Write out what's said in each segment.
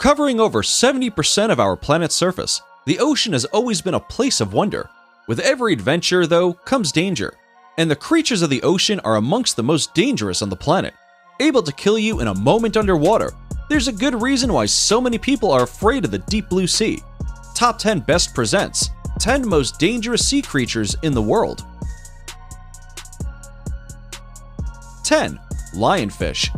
Covering over 70% of our planet's surface, the ocean has always been a place of wonder. With every adventure, though, comes danger, and the creatures of the ocean are amongst the most dangerous on the planet. Able to kill you in a moment underwater, there's a good reason why so many people are afraid of the deep blue sea. Top 10 Best presents 10 Most Dangerous Sea Creatures in the World. 10. Lionfish.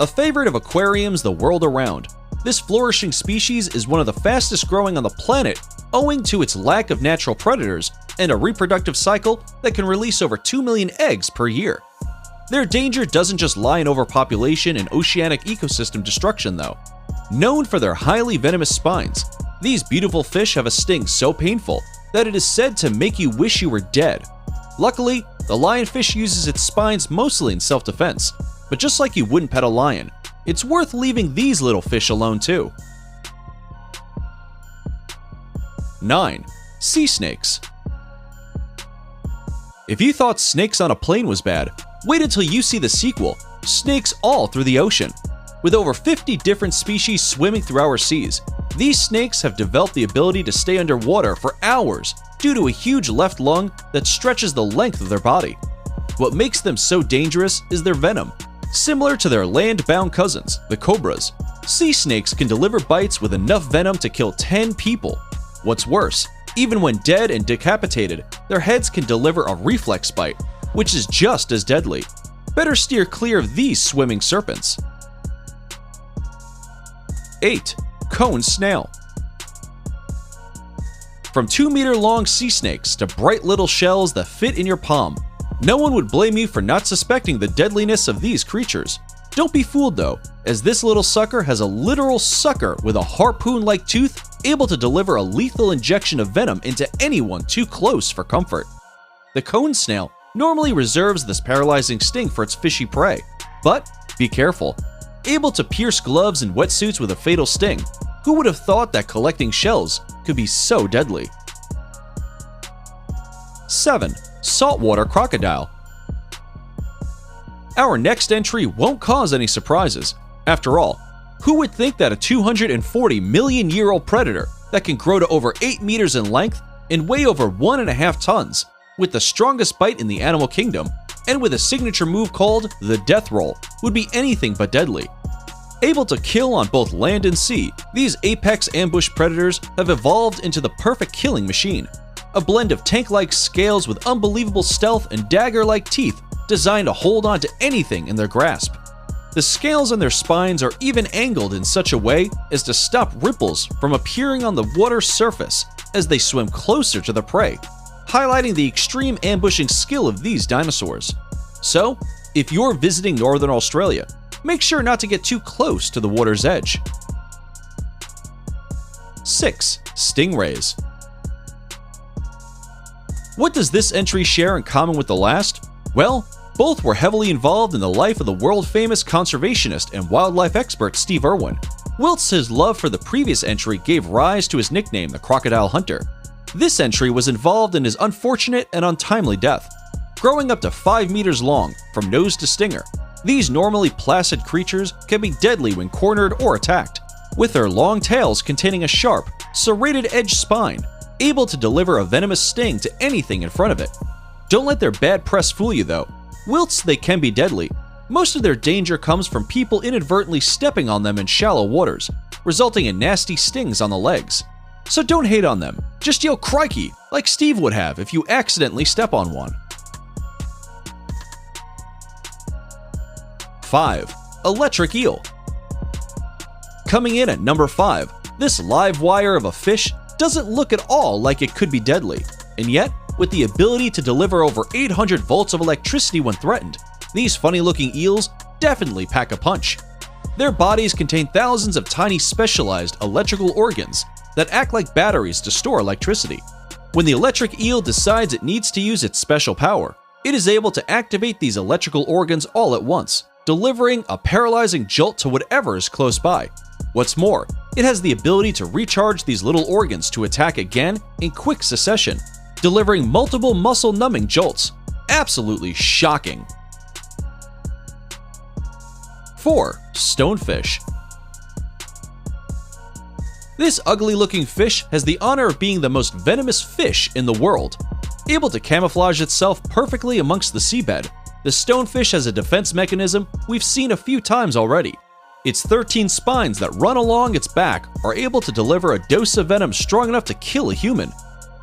A favorite of aquariums the world around, this flourishing species is one of the fastest growing on the planet owing to its lack of natural predators and a reproductive cycle that can release over 2 million eggs per year. Their danger doesn't just lie in overpopulation and oceanic ecosystem destruction though. Known for their highly venomous spines, these beautiful fish have a sting so painful that it is said to make you wish you were dead. Luckily, the lionfish uses its spines mostly in self-defense, but just like you wouldn't pet a lion, it's worth leaving these little fish alone too. 9. Sea snakes. If you thought Snakes on a Plane was bad, wait until you see the sequel, Snakes All Through the Ocean. With over 50 different species swimming through our seas, these snakes have developed the ability to stay underwater for hours due to a huge left lung that stretches the length of their body. What makes them so dangerous is their venom. Similar to their land-bound cousins, the cobras, sea snakes can deliver bites with enough venom to kill 10 people. What's worse, even when dead and decapitated, their heads can deliver a reflex bite, which is just as deadly. Better steer clear of these swimming serpents. 8. Cone snail. From 2-meter-long sea snakes to bright little shells that fit in your palm, no one would blame you for not suspecting the deadliness of these creatures. Don't be fooled though, as this little sucker has a literal sucker with a harpoon-like tooth able to deliver a lethal injection of venom into anyone too close for comfort. The cone snail normally reserves this paralyzing sting for its fishy prey, but be careful. Able to pierce gloves and wetsuits with a fatal sting, who would have thought that collecting shells could be so deadly? 7. Saltwater crocodile. Our next entry won't cause any surprises. After all, who would think that a 240 million year old predator that can grow to over 8 meters in length and weigh over 1.5 tons, with the strongest bite in the animal kingdom, and with a signature move called the death roll, would be anything but deadly? Able to kill on both land and sea, these apex ambush predators have evolved into the perfect killing machine. A blend of tank-like scales with unbelievable stealth and dagger-like teeth designed to hold on to anything in their grasp. The scales on their spines are even angled in such a way as to stop ripples from appearing on the water's surface as they swim closer to the prey, highlighting the extreme ambushing skill of these dinosaurs. So, if you're visiting Northern Australia, make sure not to get too close to the water's edge. 6. Stingrays. What does this entry share in common with the last? Well, both were heavily involved in the life of the world-famous conservationist and wildlife expert Steve Irwin, whilst his love for the previous entry gave rise to his nickname, the Crocodile Hunter. This entry was involved in his unfortunate and untimely death. Growing up to 5 meters long, from nose to stinger, these normally placid creatures can be deadly when cornered or attacked, with their long tails containing a sharp, serrated-edged spine, able to deliver a venomous sting to anything in front of it. Don't let their bad press fool you though. Whilst they can be deadly, most of their danger comes from people inadvertently stepping on them in shallow waters, resulting in nasty stings on the legs. So don't hate on them, just yell "crikey" like Steve would have if you accidentally step on one. 5. Electric eel. Coming in at number 5, this live wire of a fish doesn't look at all like it could be deadly, and yet, with the ability to deliver over 800 volts of electricity when threatened, these funny-looking eels definitely pack a punch. Their bodies contain thousands of tiny specialized electrical organs that act like batteries to store electricity. When the electric eel decides it needs to use its special power, it is able to activate these electrical organs all at once, delivering a paralyzing jolt to whatever is close by. What's more, it has the ability to recharge these little organs to attack again in quick succession, delivering multiple muscle-numbing jolts. Absolutely shocking. 4. Stonefish. This ugly-looking fish has the honor of being the most venomous fish in the world. Able to camouflage itself perfectly amongst the seabed, the stonefish has a defense mechanism we've seen a few times already. Its 13 spines that run along its back are able to deliver a dose of venom strong enough to kill a human.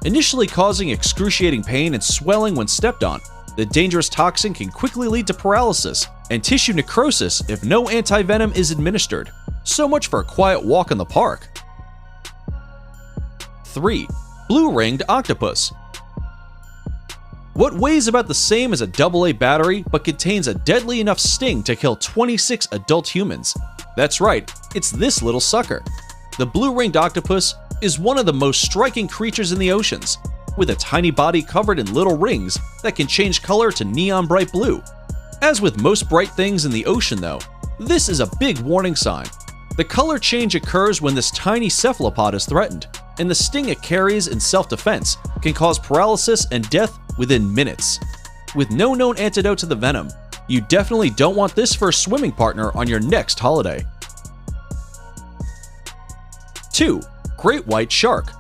Initially causing excruciating pain and swelling when stepped on, the dangerous toxin can quickly lead to paralysis and tissue necrosis if no anti-venom is administered. So much for a quiet walk in the park. 3. Blue-ringed octopus. What weighs about the same as a AA battery but contains a deadly enough sting to kill 26 adult humans? That's right, it's this little sucker. The blue-ringed octopus is one of the most striking creatures in the oceans, with a tiny body covered in little rings that can change color to neon bright blue. As with most bright things in the ocean though, this is a big warning sign. The color change occurs when this tiny cephalopod is threatened, and the sting it carries in self-defense can cause paralysis and death within minutes. With no known antidote to the venom, you definitely don't want this for a swimming partner on your next holiday. 2. Great white shark.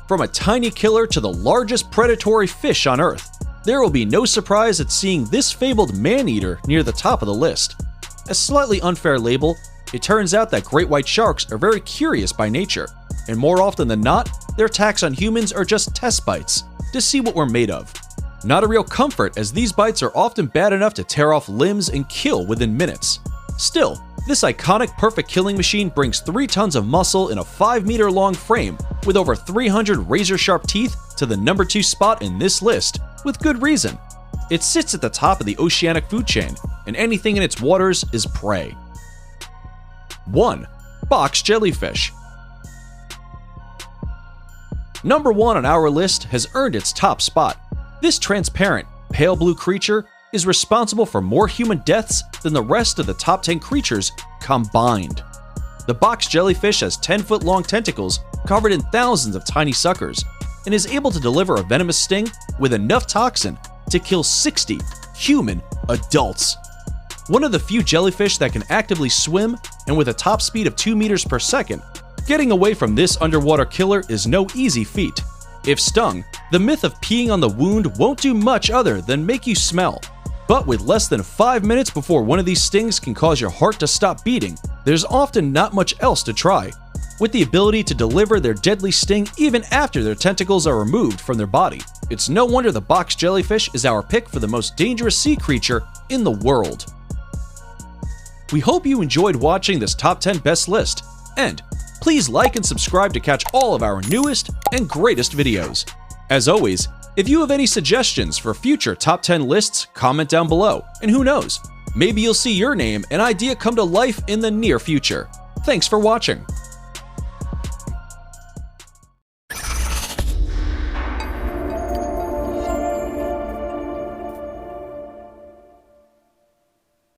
From a tiny killer to the largest predatory fish on Earth, there will be no surprise at seeing this fabled man-eater near the top of the list. A slightly unfair label, it turns out that great white sharks are very curious by nature, and more often than not, their attacks on humans are just test bites to see what we're made of. Not a real comfort, as these bites are often bad enough to tear off limbs and kill within minutes. Still, this iconic perfect killing machine brings 3 tons of muscle in a 5-meter long frame with over 300 razor-sharp teeth to the number 2 spot in this list, with good reason. It sits at the top of the oceanic food chain, and anything in its waters is prey. 1. Box jellyfish. Number 1 on our list has earned its top spot. This transparent, pale blue creature is responsible for more human deaths than the rest of the top 10 creatures combined. The box jellyfish has 10-foot-long tentacles covered in thousands of tiny suckers, and is able to deliver a venomous sting with enough toxin to kill 60 human adults. One of the few jellyfish that can actively swim, and with a top speed of 2 meters per second, getting away from this underwater killer is no easy feat. If stung, the myth of peeing on the wound won't do much other than make you smell. But with less than 5 minutes before one of these stings can cause your heart to stop beating, there's often not much else to try. With the ability to deliver their deadly sting even after their tentacles are removed from their body, it's no wonder the box jellyfish is our pick for the most dangerous sea creature in the world. We hope you enjoyed watching this top 10 best list, and please like and subscribe to catch all of our newest and greatest videos. As always, if you have any suggestions for future top 10 lists, comment down below, and who knows, maybe you'll see your name and idea come to life in the near future. Thanks for watching.